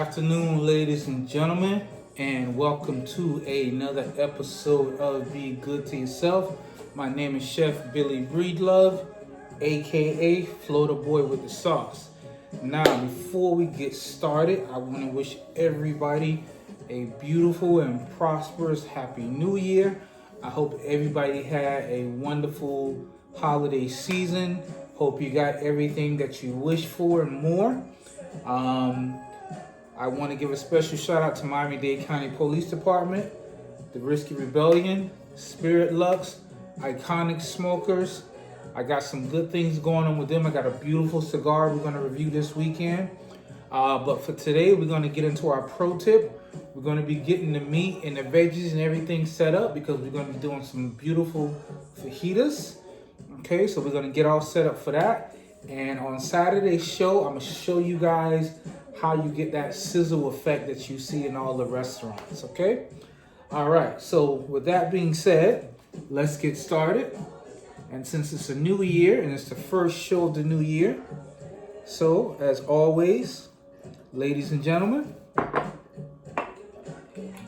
afternoon, ladies and gentlemen, and welcome to another episode of Be Good to Yourself. My name is Chef Billy Breedlove, aka Florida Boy with the Sauce. Now, before we get started, I want to wish everybody a beautiful and prosperous Happy New Year. I hope everybody had a wonderful holiday season. Hope you got everything that you wish for and more. I want to give a special shout out to Miami-Dade County Police Department, the Risky Rebellion, Spirit Lux, Iconic Smokers. I got some good things going on with them. I got a beautiful cigar we're going to review this weekend. But for today, we're going to get into our pro tip. We're going to be getting the meat and the veggies and everything set up because we're going to be doing some beautiful fajitas. Okay, so we're going to get all set up for that. And on Saturday's show, I'm going to show you guys how you get that sizzle effect that you see in all the restaurants, okay? All right, so with that being said, let's get started. And since it's a new year and it's the first show of the new year, so as always, ladies and gentlemen,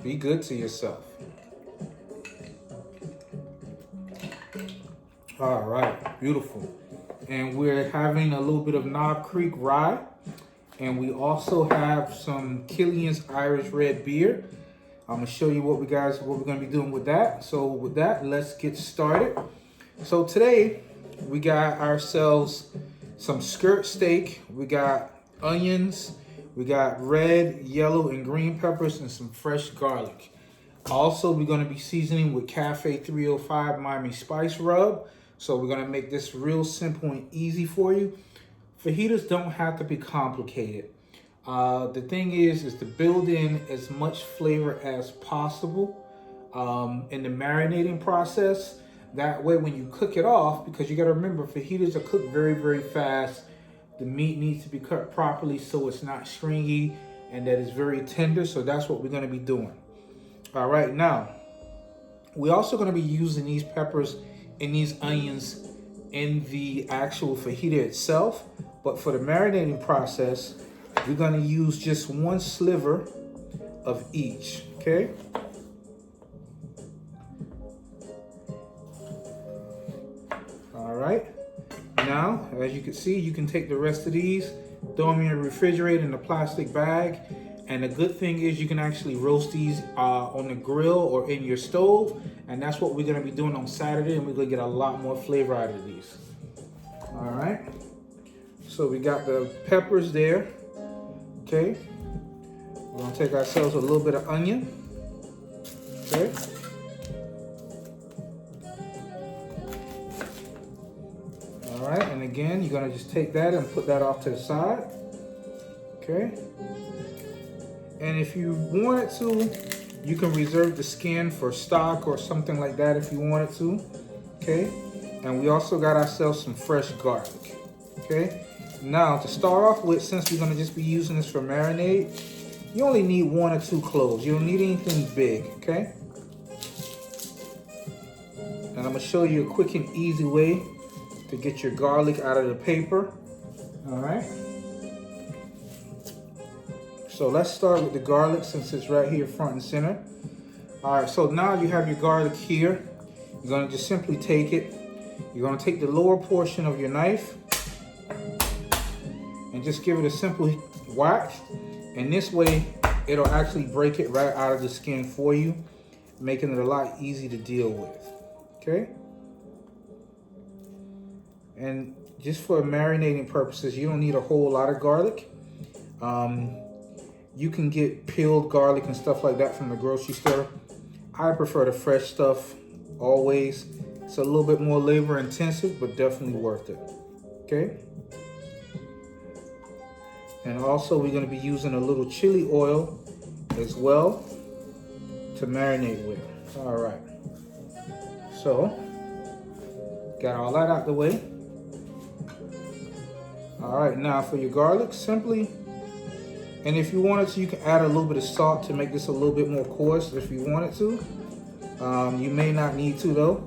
be good to yourself. All right, beautiful. And we're having a little bit of Knob Creek Rye. And we also have some Killian's Irish Red Beer. I'm gonna show you what we're gonna be doing with that. So with that, let's get started. So today we got ourselves some skirt steak. We got onions. We got red, yellow, and green peppers and some fresh garlic. Also, we're gonna be seasoning with Cafe 305 Miami Spice Rub. So we're gonna make this real simple and easy for you. Fajitas don't have to be complicated. The thing is to build in as much flavor as possible in the marinating process. That way when you cook it off, because you gotta remember fajitas are cooked very, very fast. The meat needs to be cut properly so it's not stringy and that it's very tender. So that's what we're gonna be doing. All right, now, we're also gonna be using these peppers and these onions in the actual fajita itself. But for the marinating process, we're gonna use just one sliver of each, okay? All right, now, as you can see, you can take the rest of these, throw them in your refrigerator in a plastic bag. And the good thing is you can actually roast these on the grill or in your stove. And that's what we're gonna be doing on Saturday, and we're gonna get a lot more flavor out of these. All right. So we got the peppers there, okay? We're gonna take ourselves a little bit of onion, okay? All right, and again, you're gonna just take that and put that off to the side, okay? And if you wanted to, you can reserve the skin for stock or something like that if you wanted to, okay? And we also got ourselves some fresh garlic, okay? Now, to start off with, since we're gonna just be using this for marinade, you only need 1 or 2 cloves. You don't need anything big, okay? And I'm gonna show you a quick and easy way to get your garlic out of the paper, all right? So let's start with the garlic since it's right here front and center. All right, so now you have your garlic here. You're gonna just simply take it. You're gonna take the lower portion of your knife and just give it a simple whack. And this way, it'll actually break it right out of the skin for you, making it a lot easier to deal with, okay? And just for marinating purposes, you don't need a whole lot of garlic. You can get peeled garlic and stuff like that from the grocery store. I prefer the fresh stuff always. It's a little bit more labor intensive, but definitely worth it, okay? And also we're gonna be using a little chili oil as well to marinate with. All right, so got all that out the way. All right, now for your garlic, simply, and if you wanted to, you can add a little bit of salt to make this a little bit more coarse if you wanted to. You may not need to though,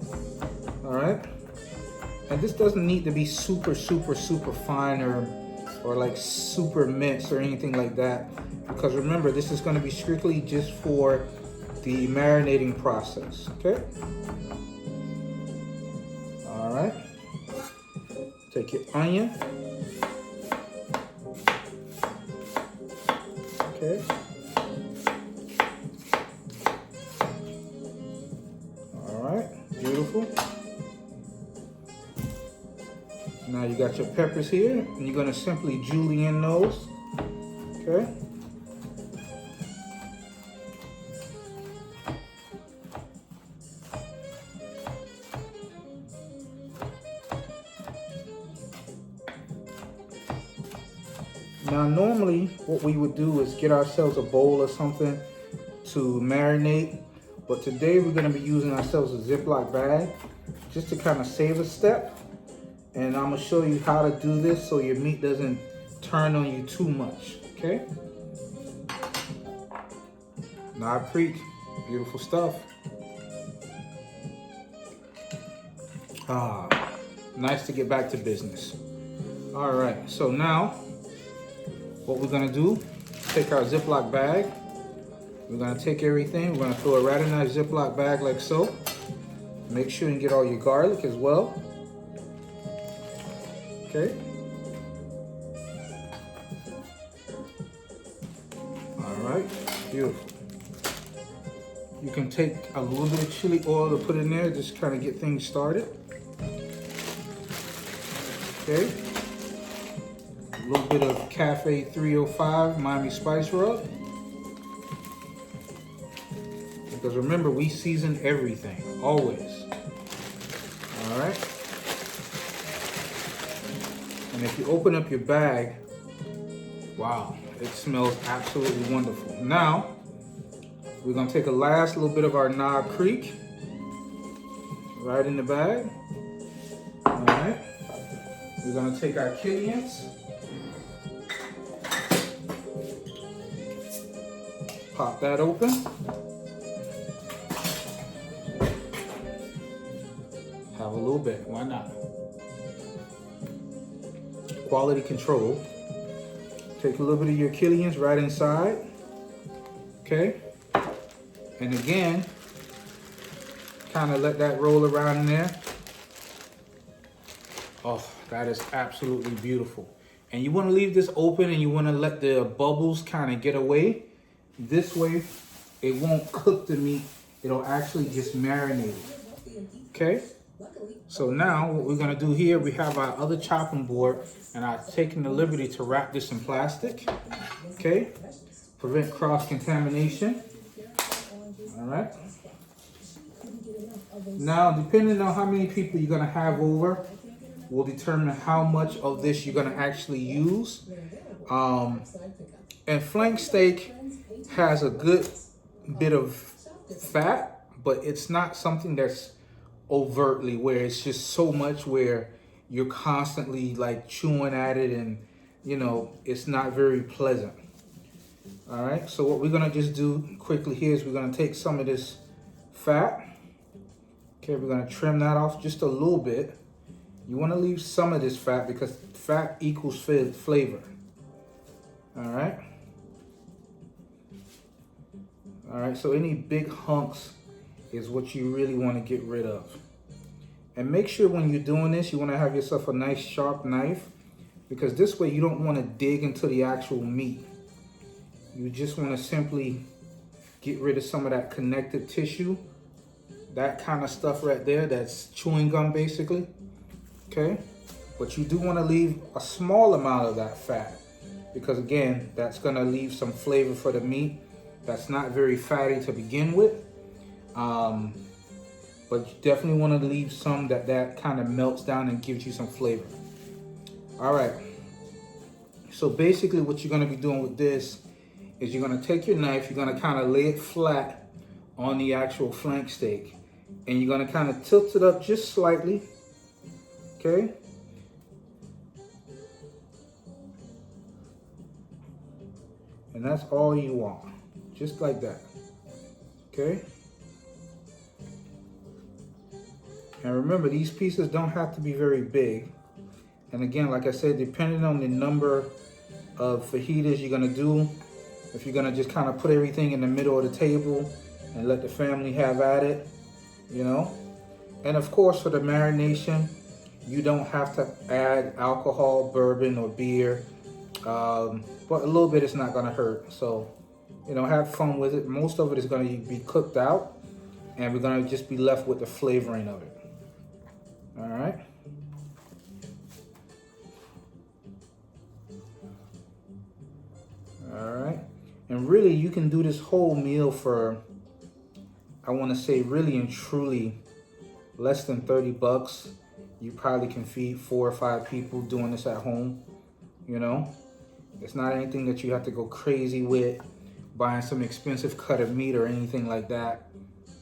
all right? And this doesn't need to be super, super, super fine or or like super mince or anything like that, because remember, this is going to be strictly just for the marinating process. Okay. All right. Take your onion. Okay. All right. Beautiful. Now you got your peppers here, and you're going to simply julienne those. Okay. Now normally what we would do is get ourselves a bowl or something to marinate, but today we're going to be using ourselves a Ziploc bag just to kind of save a step. And I'm going to show you how to do this so your meat doesn't turn on you too much. Okay. Knob Creek, beautiful stuff. Nice to get back to business. All right, so now what we're gonna do, take our Ziploc bag. We're gonna take everything, we're gonna throw it right in that Ziploc bag like so. Make sure you get all your garlic as well. Okay. All right, beautiful. You can take a little bit of chili oil to put in there, just kind of get things started. Okay. A little bit of Cafe 305 Miami Spice Rub. Because remember, we season everything, always. All right. And if you open up your bag, wow, it smells absolutely wonderful. Now, we're gonna take a last little bit of our Knob Creek right in the bag. All right. We're gonna take our Killians, pop that open. Have a little bit, why not? Quality control. Take a little bit of your Killians right inside. Okay. And again, kind of let that roll around in there. Oh, that is absolutely beautiful. And you want to leave this open and you want to let the bubbles kind of get away. This way, it won't cook the meat. It'll actually just marinate it. Okay? So now what we're going to do here, we have our other chopping board, and I've taken the liberty to wrap this in plastic. Okay? Prevent cross-contamination. All right. Now, depending on how many people you're going to have over, will determine how much of this you're going to actually use. And flank steak has a good bit of fat, but it's not something that's overtly where it's just so much where you're constantly like chewing at it, and you know, it's not very pleasant. All right, so what we're gonna just do quickly here is we're gonna take some of this fat. Okay, we're gonna trim that off just a little bit. You wanna leave some of this fat because fat equals flavor. All right. All right, so any big hunks is what you really wanna get rid of. And make sure when you're doing this, you wanna have yourself a nice sharp knife, because this way you don't wanna dig into the actual meat. You just want to simply get rid of some of that connective tissue, that kind of stuff right there, that's chewing gum basically, okay? But you do want to leave a small amount of that fat, because again, that's going to leave some flavor for the meat. That's not very fatty to begin with, but you definitely want to leave some that kind of melts down and gives you some flavor. All right, so basically what you're going to be doing with this is you're gonna take your knife, you're gonna kind of lay it flat on the actual flank steak, and you're gonna kind of tilt it up just slightly, okay? And that's all you want, just like that, okay? And remember, these pieces don't have to be very big. And again, like I said, depending on the number of fajitas you're gonna do, if you're gonna just kind of put everything in the middle of the table and let the family have at it, you know. And of course, for the marination, you don't have to add alcohol, bourbon, or beer. But a little bit is not gonna hurt. So, you know, have fun with it. Most of it is gonna be cooked out, and we're gonna just be left with the flavoring of it. All right. All right. And really, you can do this whole meal for, I want to say, really and truly, less than 30 bucks. You probably can feed 4 or 5 people doing this at home. You know, it's not anything that you have to go crazy with, buying some expensive cut of meat or anything like that.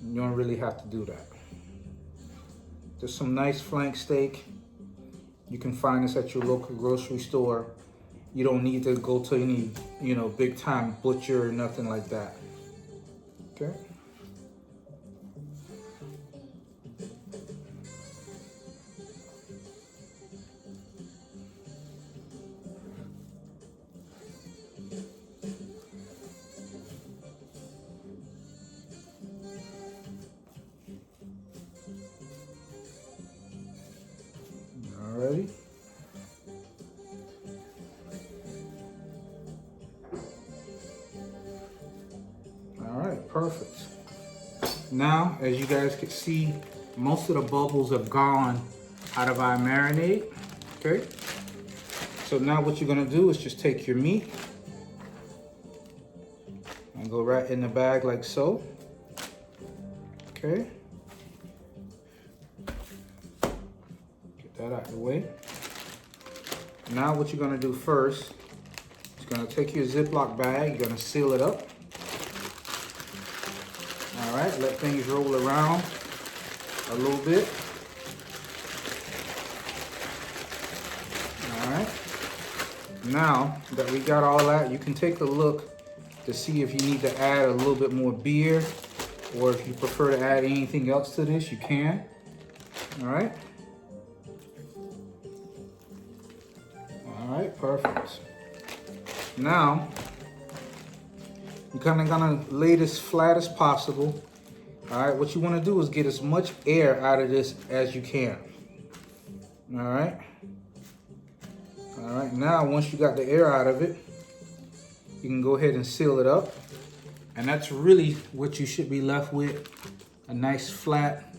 You don't really have to do that. Just some nice flank steak. You can find this at your local grocery store. You don't need to go to any, you know, big time butcher or nothing like that. Okay. Alrighty. Alright, perfect. Now, as you guys can see, most of the bubbles are gone out of our marinade. Okay. So now what you're gonna do is just take your meat and go right in the bag like so. Okay. Get that out of the way. Now what you're gonna do first is gonna take your Ziploc bag, you're gonna seal it up. All right, let things roll around a little bit. All right. Now that we got all that, you can take a look to see if you need to add a little bit more beer, or if you prefer to add anything else to this, you can. All right. All right, perfect. Now, you're kind of gonna lay this flat as possible. All right, what you wanna do is get as much air out of this as you can. All right. All right, now once you got the air out of it, you can go ahead and seal it up. And that's really what you should be left with, a nice flat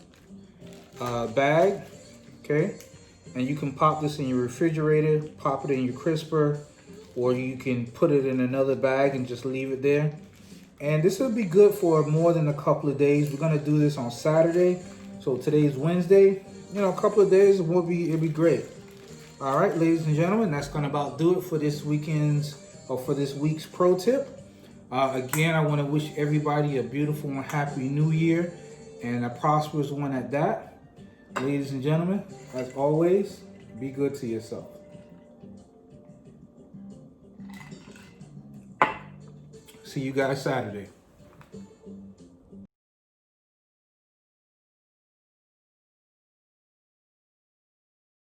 bag, okay? And you can pop this in your refrigerator, pop it in your crisper, or you can put it in another bag and just leave it there. And this will be good for more than a couple of days. We're gonna do this on Saturday. So today's Wednesday. You know, a couple of days it'll be great. All right, ladies and gentlemen, that's gonna about do it for this week's pro tip. Again, I wanna wish everybody a beautiful and happy new year and a prosperous one at that. Ladies and gentlemen, as always, be good to yourself. See you guys Saturday.